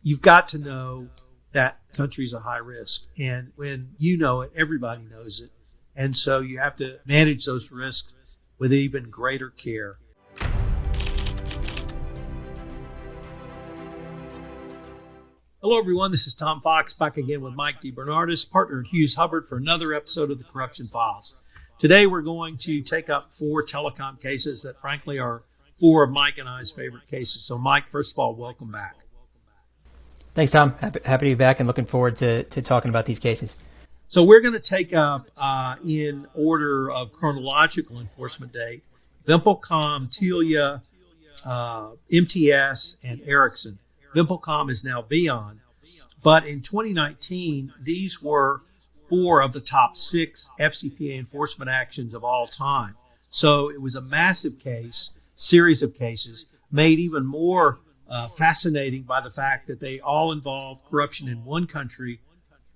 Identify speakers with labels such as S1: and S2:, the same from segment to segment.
S1: you've got to know that country's a high risk. And when you know it, everybody knows it. And so you have to manage those risks with even greater care. Hello, everyone. This is Tom Fox back again with Mike DeBernardis, partner at Hughes Hubbard for another episode of the Corruption Files. Today, we're going to take up 4 telecom cases that, frankly, are 4 of Mike and I's favorite cases. So, Mike, first of all, welcome back.
S2: Thanks, Tom. Happy to be back and looking forward to talking about these cases.
S1: So we're going to take up, in order of chronological enforcement date, VimpelCom, Telia, MTS, and Ericsson. VimpelCom is now VEON. But in 2019, these were 4 of the top 6 FCPA enforcement actions of all time. So it was a massive case, series of cases, made even more fascinating by the fact that they all involve corruption in one country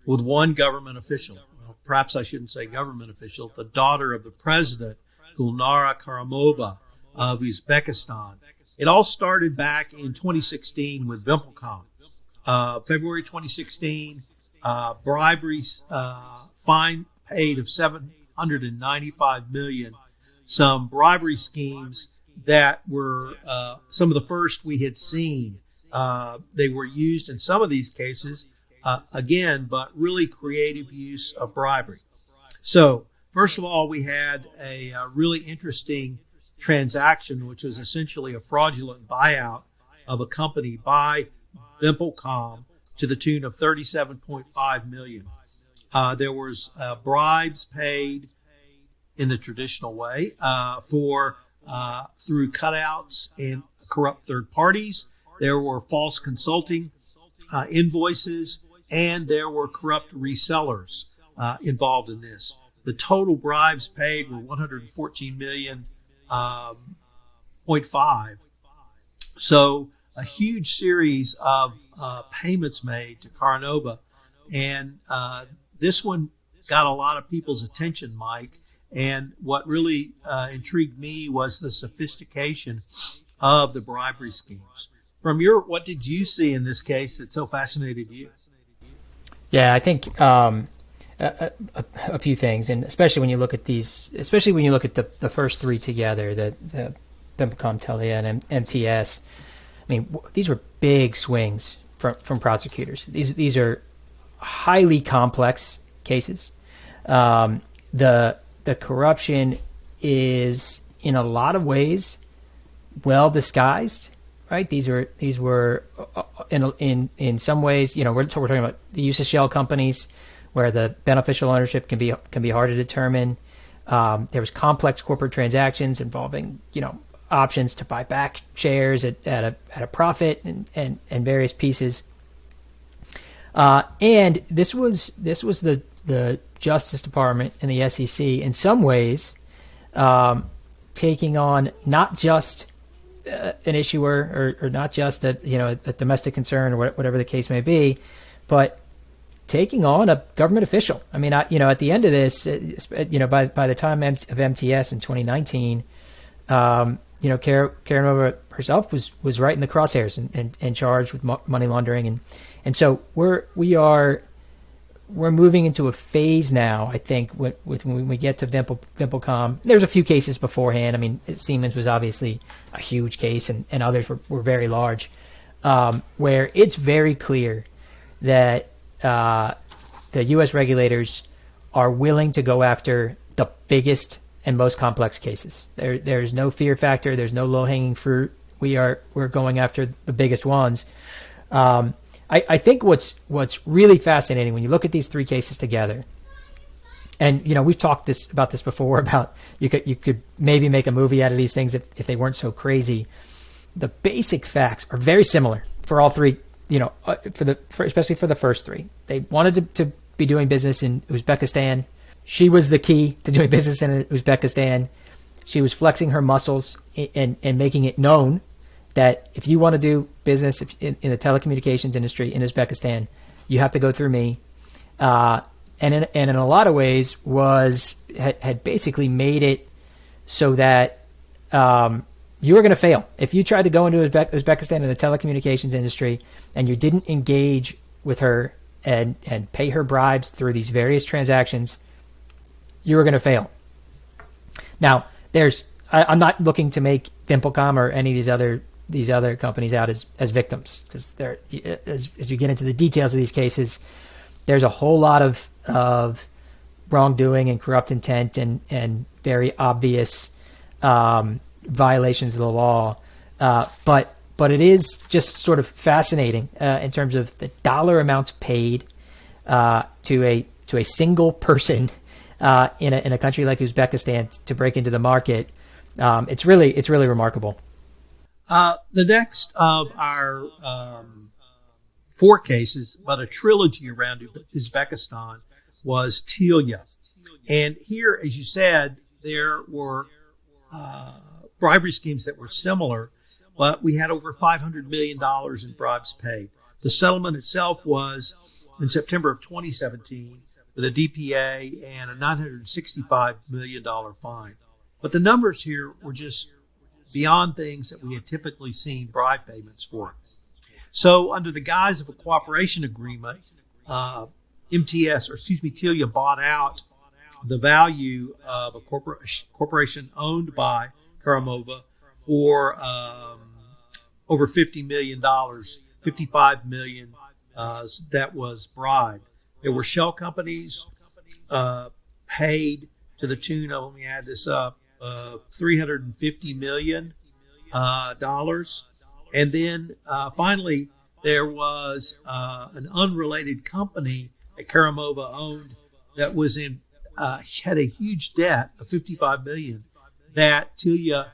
S1: with one government official. Well, perhaps I shouldn't say government official, the daughter of the president, Gulnara Karimova of Uzbekistan. It all started back in 2016 with VimpelCom. February 2016, bribery fine paid of $795 million. Some bribery schemes that were some of the first we had seen. They were used in some of these cases, again, but really creative use of bribery. So, first of all, we had a really interesting transaction, which was essentially a fraudulent buyout of a company by VimpelCom to the tune of $37.5 million. There was bribes paid in the traditional way through cutouts and corrupt third parties. There were false consulting invoices, and there were corrupt resellers involved in this. The total bribes paid were $114 million, 0.5. So a huge series of payments made to Karimova, and this one got a lot of people's attention, Mike. And what really intrigued me was the sophistication of the bribery schemes. What did you see in this case that so fascinated you?
S2: Yeah, I think a few things, and especially when you look at the first 3 together, the VimpelCom, Telia, and MTS. I mean, these were big swings from prosecutors. These are highly complex cases. The corruption is in a lot of ways well disguised, right? These were in some ways, we're talking about the use of shell companies where the beneficial ownership can be hard to determine. There was complex corporate transactions involving options to buy back shares at a profit and various pieces. And this was the Justice Department and the SEC in some ways taking on not just an issuer or not just a domestic concern or whatever the case may be, but taking on a government official. I mean, at the end of this, by the time of MTS in 2019, Karimova herself was right in the crosshairs and charged with money laundering, and so we're moving into a phase now, I think, when we get to VimpelCom. There's a few cases beforehand. I mean, Siemens was obviously a huge case, and others were very large, where it's very clear that the U.S. regulators are willing to go after the biggest and most complex cases. There's no fear factor. There's no low-hanging fruit. We're going after the biggest ones. I think what's really fascinating when you look at these 3 cases together, and we've talked about this before, about you could maybe make a movie out of these things if they weren't so crazy. The basic facts are very similar for all 3. Especially for the first 3, they wanted to be doing business in Uzbekistan. She was the key to doing business in Uzbekistan. She was flexing her muscles and making it known that if you want to do business in the telecommunications industry in Uzbekistan, you have to go through me. And in a lot of ways had basically made it so that you were going to fail. If you tried to go into Uzbekistan in the telecommunications industry and you didn't engage with her and pay her bribes through these various transactions, you were going to fail. Now, I'm not looking to make VimpelCom or any of these other companies out as victims, because as you get into the details of these cases, there's a whole lot of wrongdoing and corrupt intent and very obvious violations of the law. But it is just sort of fascinating in terms of the dollar amounts paid to a single person in a country like Uzbekistan to break into the market. It's really remarkable.
S1: The next of our 4 cases, but a trilogy around Uzbekistan, was Telia. And here, as you said, there were bribery schemes that were similar, but we had over $500 million in bribes paid. The settlement itself was in September of 2017 with a DPA and a $965 million fine. But the numbers here were just beyond things that we had typically seen bribe payments for. So under the guise of a cooperation agreement, Telia bought out the value of a corporation owned by Karimova for over $50 million, $55 million that was bribed. There were shell companies paid to the tune of, let me add this up, $350 million. And then finally, there was an unrelated company that Karimova owned that was had a huge debt of $55 million that Telia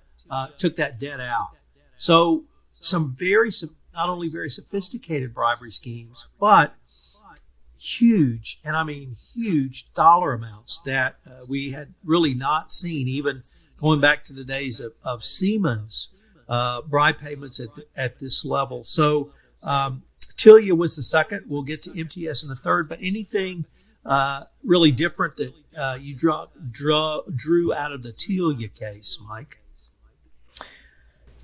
S1: took that debt out. So some not only very sophisticated bribery schemes, but huge, and I mean huge dollar amounts that we had really not seen, even going back to the days of Siemens bribe payments at this level. So Telia was the second. We'll get to MTS in the third, but anything really different that you drew out of the Telia case, Mike?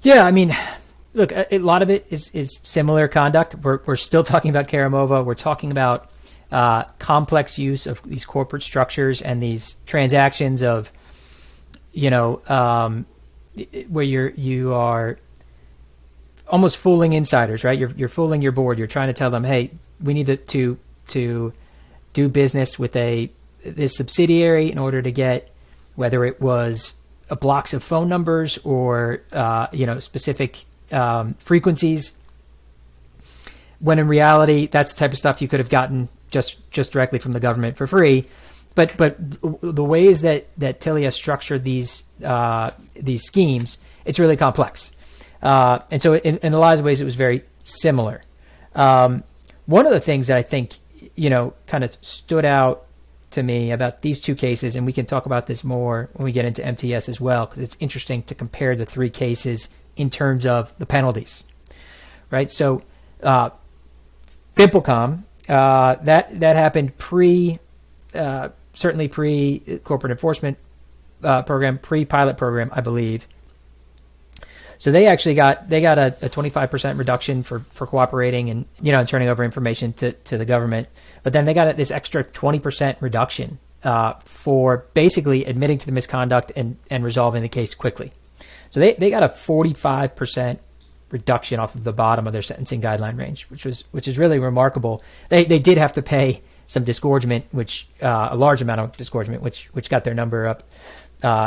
S2: Yeah, I mean, look, a lot of it is similar conduct. We're still talking about Karimova. We're talking about complex use of these corporate structures and these transactions of, where you are almost fooling insiders, right? You're fooling your board. You're trying to tell them, hey, we need to do business with this subsidiary in order to get, whether it was blocks of phone numbers or specific frequencies, when in reality that's the type of stuff you could have gotten just directly from the government for free. But the ways that Telia structured these schemes, it's really complex, and so in a lot of ways it was very similar. One of the things that I think kind of stood out to me about these 2 cases, and we can talk about this more when we get into MTS as well, because it's interesting to compare the 3 cases in terms of the penalties, right? So VimpelCom, that happened certainly pre-corporate enforcement program, pre-pilot program, I believe. So they actually got a 25% reduction for cooperating and turning over information to the government. But then they got this extra 20% reduction for basically admitting to the misconduct and resolving the case quickly. So they got a 45% reduction off of the bottom of their sentencing guideline range, which is really remarkable. They did have to pay some disgorgement, which a large amount of disgorgement, which got their number up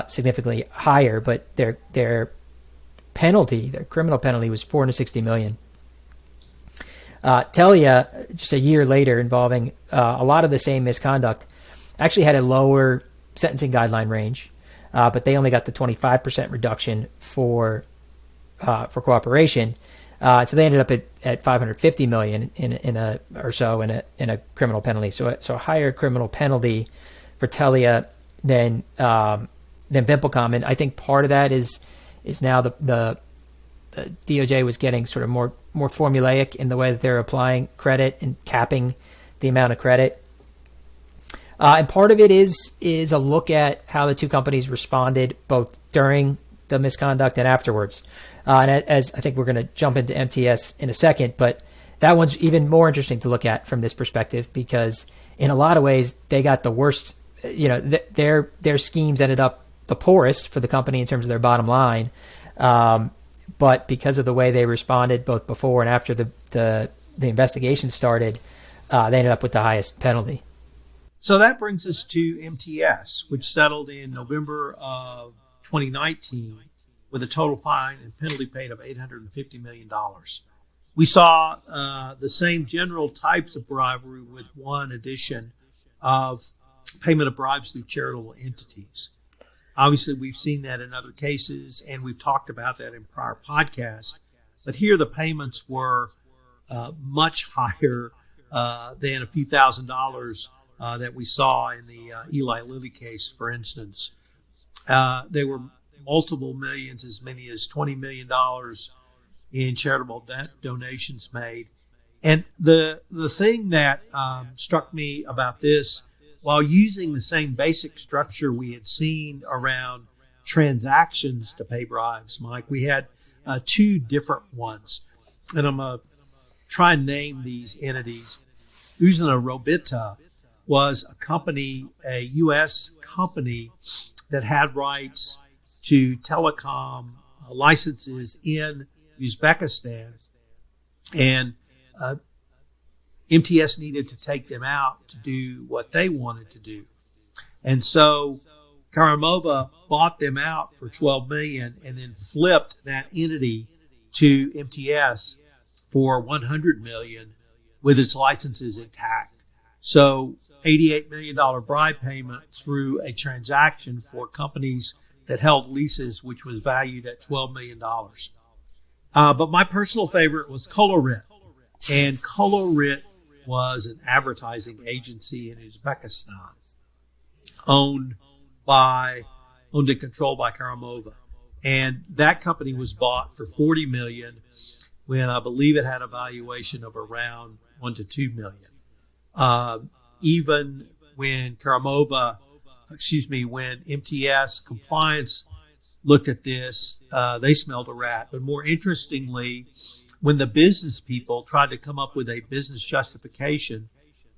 S2: significantly higher. But their penalty, their criminal penalty, was $460 million. Telia, just a year later, involving a lot of the same misconduct, actually had a lower sentencing guideline range, but they only got the 25% reduction for cooperation. So they ended up at $550 million in a criminal penalty. So a higher criminal penalty for Telia than VimpelCom, and I think part of that is now the DOJ was getting sort of more formulaic in the way that they're applying credit and capping the amount of credit. And part of it is a look at how the 2 companies responded both during the misconduct and afterwards. And as I think we're going to jump into MTS in a second, but that one's even more interesting to look at from this perspective, because in a lot of ways they got the worst. Their schemes ended up the poorest for the company in terms of their bottom line, but because of the way they responded both before and after the investigation started, they ended up with the highest penalty.
S1: So that brings us to MTS, which settled in November of 2019 with a total fine and penalty paid of $850 million. We saw the same general types of bribery with one addition of payment of bribes through charitable entities. Obviously, we've seen that in other cases, and we've talked about that in prior podcasts. But here the payments were much higher than a few $1,000s that we saw in the Eli Lilly case, for instance. They were multiple millions, as many as $20 million in charitable donations made. And the thing that struck me about this, while using the same basic structure we had seen around transactions to pay bribes, Mike, we had two different ones. And I'm going to try and name these entities. Gulnara Karimova was a company, a U.S. company that had rights to telecom licenses in Uzbekistan, and MTS needed to take them out to do what they wanted to do. And so Karimova bought them out for $12 million and then flipped that entity to MTS for $100 million with its licenses intact. So $88 million bribe payment through a transaction for companies that held leases, which was valued at $12 million. But my personal favorite was Colorit. And Colorit was an advertising agency in Uzbekistan, owned and controlled by Karimova. And that company was bought for $40 million when I believe it had a valuation of around $1 to $2 million. Even when when MTS compliance looked at this, they smelled a rat. But more interestingly, when the business people tried to come up with a business justification,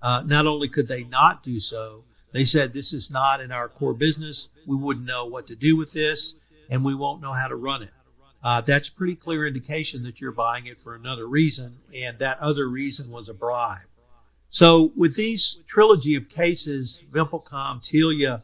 S1: not only could they not do so, they said, this is not in our core business. We wouldn't know what to do with this, and we won't know how to run it. That's pretty clear indication that you're buying it for another reason, and that other reason was a bribe. So with these trilogy of cases, VimpelCom, Telia,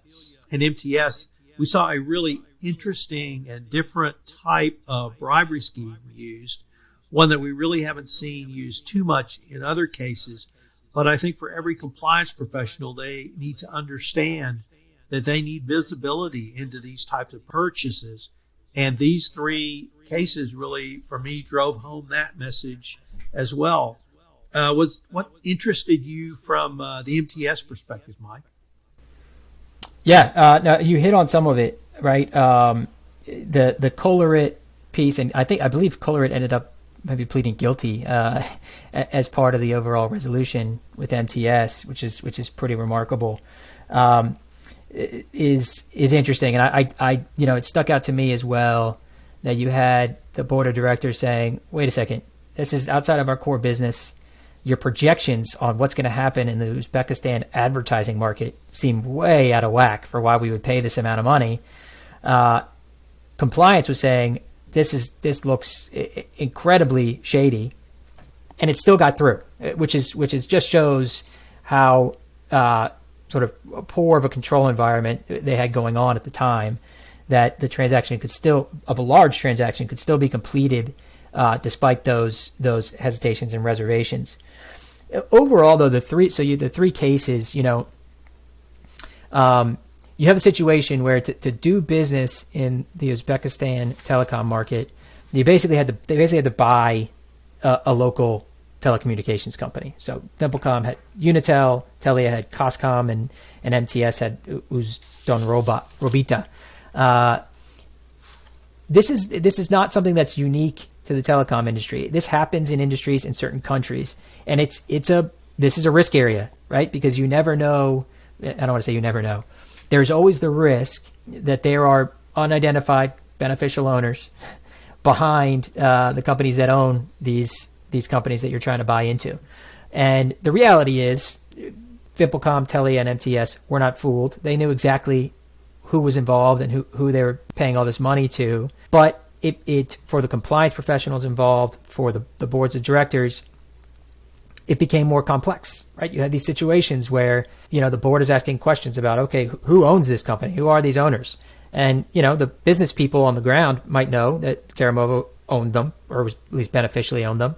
S1: and MTS, we saw a really interesting and different type of bribery scheme used, one that we really haven't seen used too much in other cases. But I think for every compliance professional, they need to understand that they need visibility into these types of purchases. And these three cases really, for me, drove home that message as well. Was what interested you from the MTS perspective, Mike?
S2: Yeah, no, you hit on some of it, right? The Colorit piece, and I believe Colorit ended up maybe pleading guilty as part of the overall resolution with MTS, which is pretty remarkable. Is interesting, and I it stuck out to me as well that you had the board of directors saying, "Wait a second, this is outside of our core business. Your projections on what's going to happen in the Uzbekistan advertising market seem way out of whack for why we would pay this amount of money." Compliance was saying this looks incredibly shady, and it still got through, which is just shows how sort of poor of a control environment they had going on at the time, that the transaction a large transaction could still be completed despite those hesitations and reservations. Overall, though, the three cases, you have a situation where to do business in the Uzbekistan telecom market, they basically had to buy a local telecommunications company. So VimpelCom had Unitel, Telia had Coscom, and MTS had Uzbekistan. This is not something that's unique to the telecom industry. This happens in industries in certain countries, and this is a risk area, right? Because you never know. I don't want to say you never know. There's always the risk that there are unidentified beneficial owners behind the companies that own these companies that you're trying to buy into. And the reality is, VimpelCom, Telia, and MTS were not fooled. They knew exactly who was involved and who they were paying all this money to. But it for the compliance professionals involved, for the boards of directors, it became more complex, right? You had these situations where, the board is asking questions about, okay, who owns this company? Who are these owners? And, the business people on the ground might know that Karimova owned them, or was at least beneficially owned them.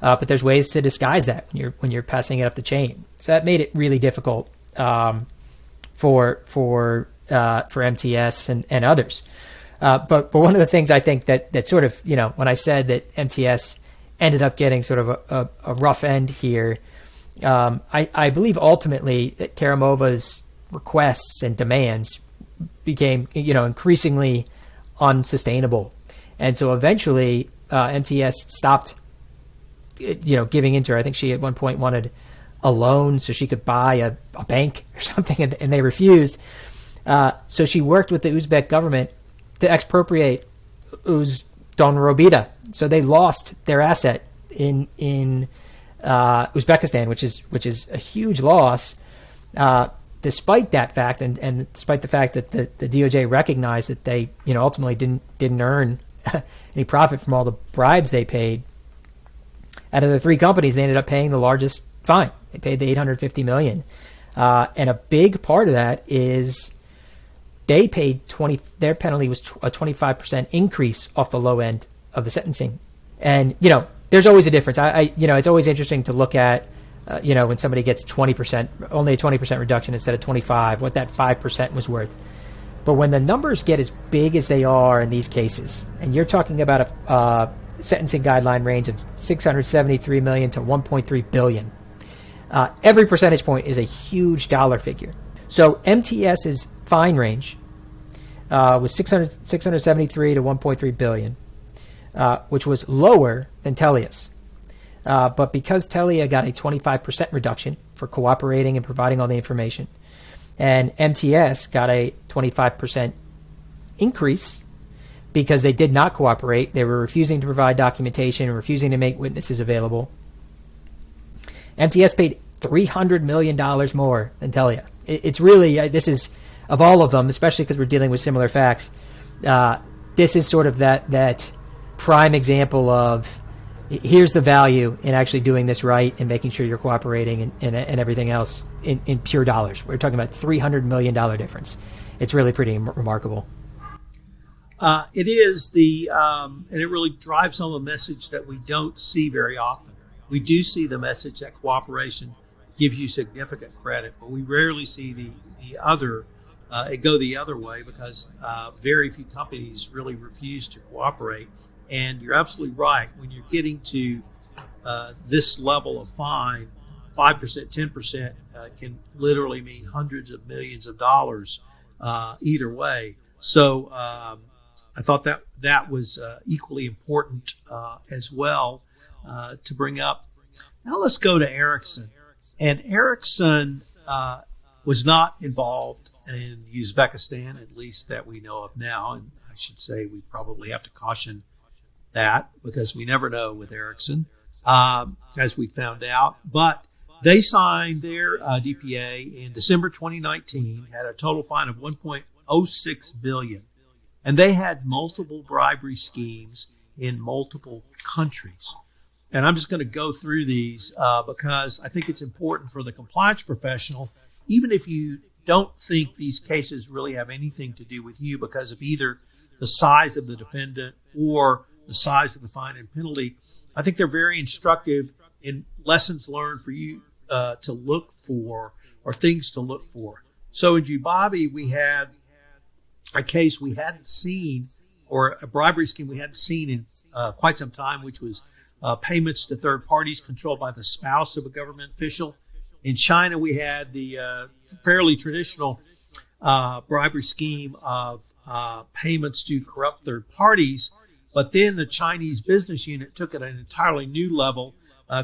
S2: But there's ways to disguise that when you're passing it up the chain. So that made it really difficult for MTS and others. But one of the things I think that sort of, when I said that MTS ended up getting sort of a rough end here, I believe ultimately that Karimova's requests and demands became, increasingly unsustainable. And so eventually MTS stopped, giving into her. I think she at one point wanted a loan so she could buy a bank or something, and they refused. So she worked with the Uzbek government to expropriate Gulnara. So they lost their asset in Uzbekistan, which is a huge loss. Despite that fact, and despite the fact that the DOJ recognized that they ultimately didn't earn any profit from all the bribes they paid. Out of the three companies, they ended up paying the largest fine. They paid the $850 million, and a big part of that is they paid their penalty was a 25% increase off the low end of the sentencing. And there's always a difference. It's always interesting to look at when somebody gets 20%, only a 20% reduction instead of 25, what that 5% was worth. But when the numbers get as big as they are in these cases, and you're talking about a sentencing guideline range of $673 million to $1.3 billion, every percentage point is a huge dollar figure. So MTS's fine range was 673 to 1.3 billion, which was lower than Telia's. But because Telia got a 25% reduction for cooperating and providing all the information, and MTS got a 25% increase because they did not cooperate, they were refusing to provide documentation and refusing to make witnesses available, MTS paid $300 million more than Telia. It's really, this is, of all of them, especially because we're dealing with similar facts, this is sort of that prime example of here's the value in actually doing this right and making sure you're cooperating and everything else in pure dollars. We're talking about $300 million difference. It's really pretty remarkable.
S1: It is and it really drives home a message that we don't see very often. We do see the message that cooperation gives you significant credit, but we rarely see the other, it go the other way because very few companies really refuse to cooperate. And you're absolutely right. When you're getting to this level of fine, 5%, 10% can literally mean hundreds of millions of dollars either way. So I thought that was equally important as well to bring up. Now let's go to Ericsson. And Ericsson was not involved in Uzbekistan, at least that we know of now. And I should say we probably have to caution that because we never know with Ericsson, as we found out. But they signed their DPA in December 2019, had a total fine of $1.06 billion. And they had multiple bribery schemes in multiple countries. And I'm just going to go through these because I think it's important for the compliance professional, even if you don't think these cases really have anything to do with you because of either the size of the defendant or the size of the fine and penalty. I think they're very instructive in lessons learned for you to look for or things to look for. So in Jubabi, we had a case we hadn't seen or a bribery scheme we hadn't seen in quite some time, which was payments to third parties controlled by the spouse of a government official. In China, we had the fairly traditional bribery scheme of payments to corrupt third parties. But then the Chinese business unit took it at an entirely new level,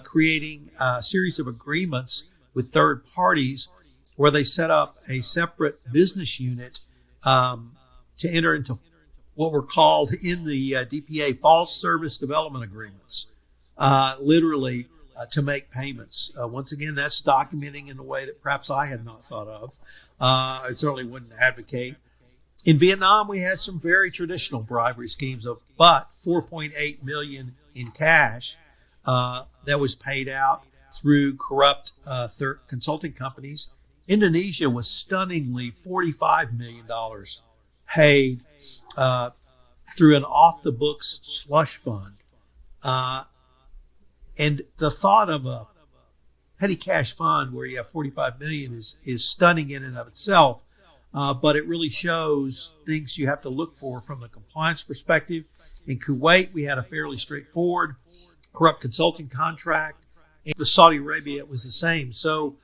S1: creating a series of agreements with third parties where they set up a separate business unit to enter into what were called in the DPA false service development agreements, literally to make payments. Once again, that's documenting in a way that perhaps I had not thought of. I certainly wouldn't advocate. In Vietnam, we had some very traditional bribery schemes of but $4.8 million in cash that was paid out through corrupt consulting companies. Indonesia was stunningly $45 million paid through an off-the-books slush fund. And the thought of a petty cash fund where you have $45 million is stunning in and of itself, but it really shows things you have to look for from the compliance perspective. In Kuwait, we had a fairly straightforward corrupt consulting contract. In Saudi Arabia, it was the same. So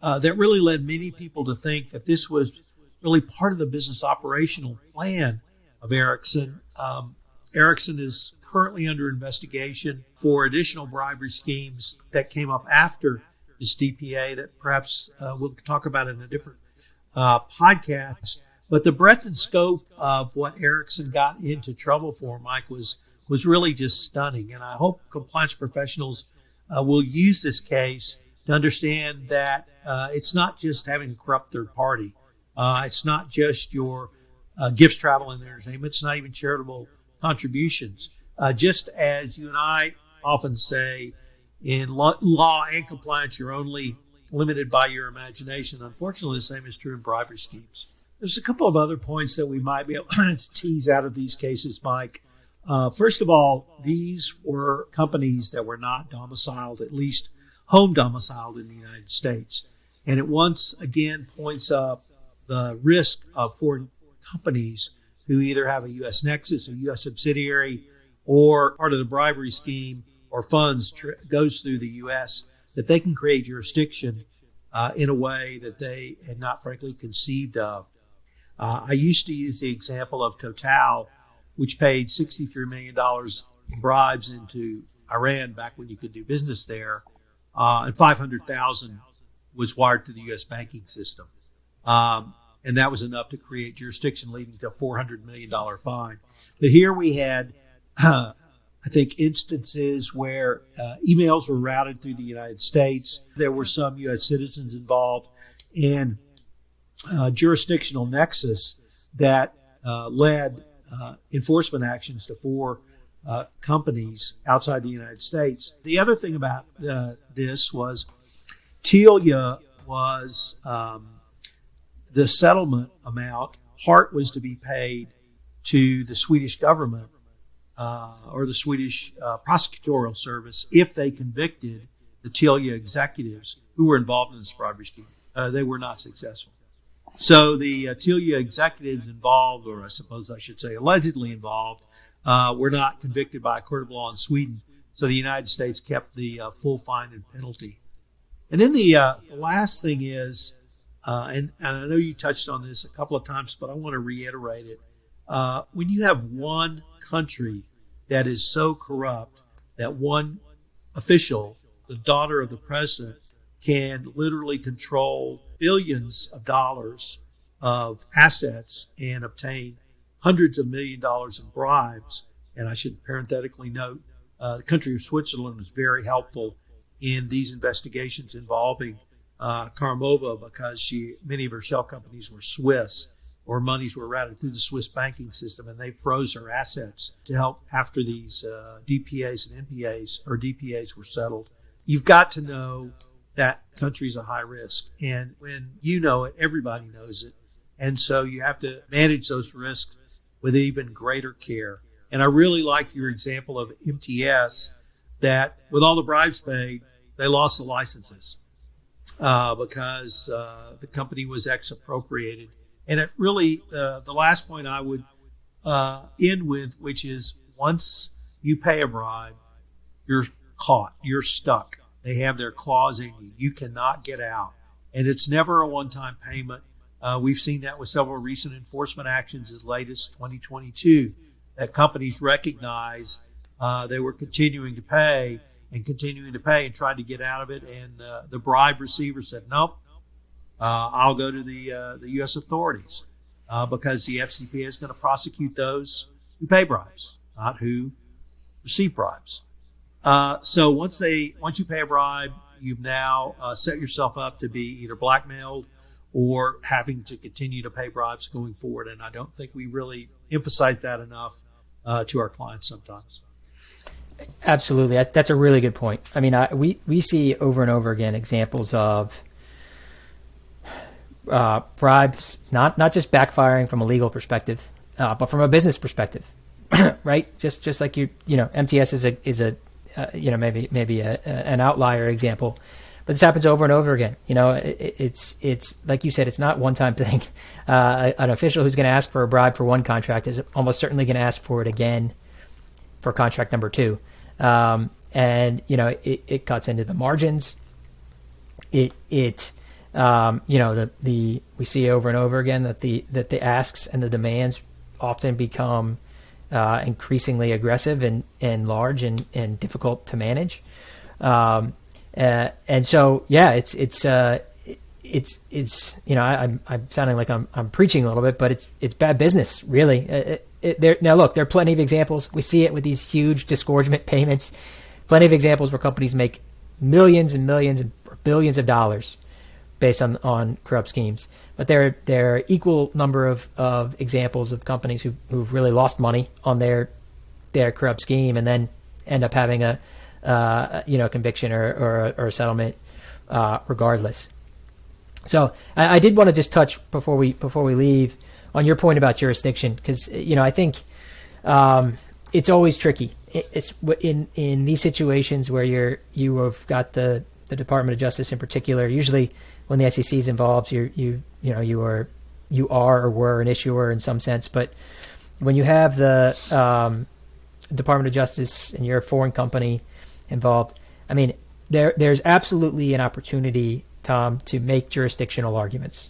S1: that really led many people to think that this was really part of the business operational plan of Ericsson. Ericsson is currently under investigation for additional bribery schemes that came up after this DPA that perhaps we'll talk about in a different podcast. But the breadth and scope of what Ericsson got into trouble for, Mike, was really just stunning. And I hope compliance professionals will use this case to understand that it's not just having a corrupt third party. It's not just your gifts, travel, and entertainment. It's not even charitable contributions. Just as you and I often say, in law and compliance, you're only limited by your imagination. Unfortunately, the same is true in bribery schemes. There's a couple of other points that we might be able to tease out of these cases, Mike. First of all, these were companies that were not domiciled, at least home domiciled in the United States. And it once again points up the risk of foreign companies who either have a U.S. nexus, a U.S. subsidiary, or part of the bribery scheme or funds goes through the U.S., that they can create jurisdiction in a way that they had not, frankly, conceived of. I used to use the example of Total, which paid $63 million in bribes into Iran back when you could do business there, and $500,000 was wired through the U.S. banking system. And that was enough to create jurisdiction, leading to a $400 million fine. But here we had, I think, instances where emails were routed through the United States. There were some U.S. citizens involved, and jurisdictional nexus that led enforcement actions to four companies outside the United States. The other thing about this was Telia was the settlement amount. Part was to be paid to the Swedish government or the Swedish prosecutorial service if they convicted the Telia executives who were involved in this bribery scheme. They were not successful. So the Telia executives involved, or I suppose I should say allegedly involved, were not convicted by a court of law in Sweden. So the United States kept the full fine and penalty. And then the last thing is, and I know you touched on this a couple of times, but I want to reiterate it. When you have one country that is so corrupt that one official, the daughter of the president, can literally control billions of dollars of assets and obtain hundreds of $millions in bribes. And I should parenthetically note, the country of Switzerland was very helpful in these investigations involving Karimova because many of her shell companies were Swiss, or monies were routed through the Swiss banking system, and they froze her assets to help after these DPAs and NPAs or DPAs were settled. You've got to know that country's a high risk. And when you know it, everybody knows it. And so you have to manage those risks with even greater care. And I really like your example of MTS, that with all the bribes paid, they lost the licenses because the company was expropriated. And it really, the last point I would end with, which is once you pay a bribe, you're caught, you're stuck. They have their claws in you. You cannot get out. And it's never a one-time payment. We've seen that with several recent enforcement actions as late as 2022, that companies recognize they were continuing to pay and tried to get out of it. And the bribe receiver said, nope, I'll go to the U.S. authorities. because the FCPA is going to prosecute those who pay bribes, not who receive bribes. So once you pay a bribe, you've now set yourself up to be either blackmailed or having to continue to pay bribes going forward. And I don't think we really emphasize that enough to our clients sometimes.
S2: Absolutely. That's a really good point. I mean, we see over and over again examples of bribes, not just backfiring from a legal perspective, but from a business perspective, right? Just like MTS is a maybe an outlier example, but this happens over and over again. It's like you said, it's not one time thing. An official who's going to ask for a bribe for one contract is almost certainly going to ask for it again for contract number 2. And it cuts into the margins. We see over and over again that the asks and the demands often become increasingly aggressive and large and difficult to manage. And so, yeah, it's I'm sounding like I'm preaching a little bit, but it's bad business, really. Now, look, there are plenty of examples. We see it with these huge disgorgement payments. Plenty of examples where companies make millions and millions and billions of dollars based on corrupt schemes. But there are equal number of examples of companies who've really lost money on their corrupt scheme and then end up having a conviction or a settlement regardless. So I did want to just touch before we leave on your point about jurisdiction, because I think it's always tricky. It's in these situations where you have got the Department of Justice in particular. Usually, when the SEC is involved, you are or were an issuer in some sense. But when you have the Department of Justice and you're a foreign company involved, I mean, there's absolutely an opportunity, Tom, to make jurisdictional arguments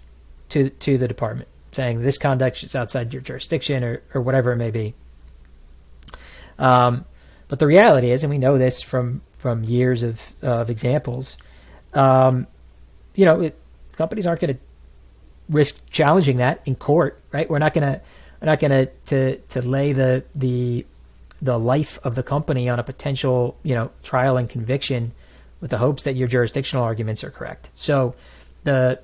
S2: to the department, saying this conduct is outside your jurisdiction or whatever it may be. But the reality is, and we know this from years of examples, companies aren't going to risk challenging that in court, right? We're not going to lay the life of the company on a potential trial and conviction with the hopes that your jurisdictional arguments are correct. So the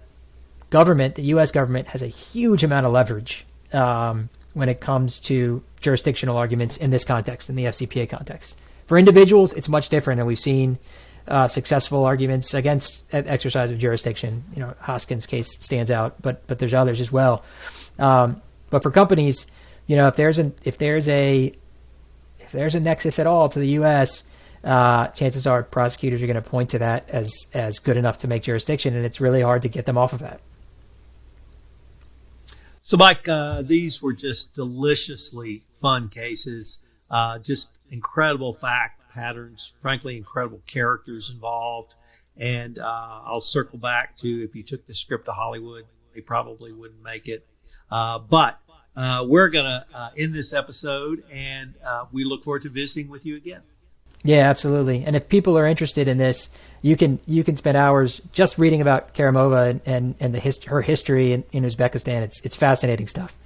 S2: U.S. government has a huge amount of leverage when it comes to jurisdictional arguments in this context, in the FCPA context. For individuals, it's much different, and we've seen successful arguments against exercise of jurisdiction. Hoskins' case stands out, but there's others as well. But for companies, if there's a nexus at all to the U.S., chances are prosecutors are going to point to that as good enough to make jurisdiction, and it's really hard to get them off of that.
S1: So, Mike, these were just deliciously fun cases, just incredible fact patterns, frankly, incredible characters involved. And I'll circle back to, if you took the script to Hollywood, they probably wouldn't make it. But we're going to end this episode, and we look forward to visiting with you again.
S2: Yeah, absolutely. And if people are interested in this, you can spend hours just reading about Karimova and her history in Uzbekistan. It's fascinating stuff.